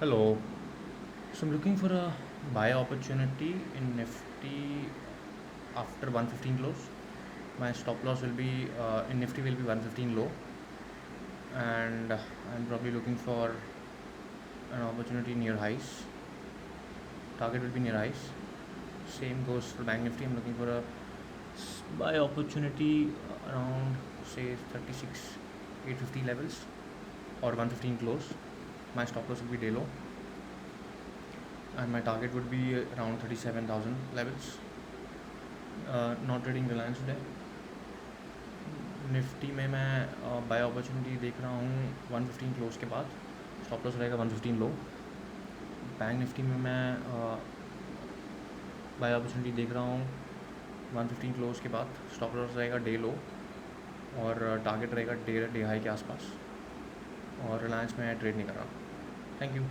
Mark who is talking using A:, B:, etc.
A: Hello. So I'm looking for a buy opportunity in Nifty after 115 close. My stop loss will be in Nifty will be 115 low, and I'm probably looking for an opportunity near highs. Target will be near highs. Same goes for Bank Nifty. I'm looking for a buy opportunity around say 36 850 levels or 115 close. My stop loss will be day low, and my target would be around 37,000 levels. Not trading Reliance today. Nifty में मैं bye opportunity देख रहा हूँ 115 close के बाद. Stop loss रहेगा 115 लो. Bank Nifty में मैं बाय अपॉर्चुनिटी देख रहा हूँ 115 क्लोज के बाद. स्टॉप लॉस रहेगा डे लो और टारगेट रहेगा डे हाई के आसपास. और रिलायंस में ट्रेड नहीं कर रहा. Thank you.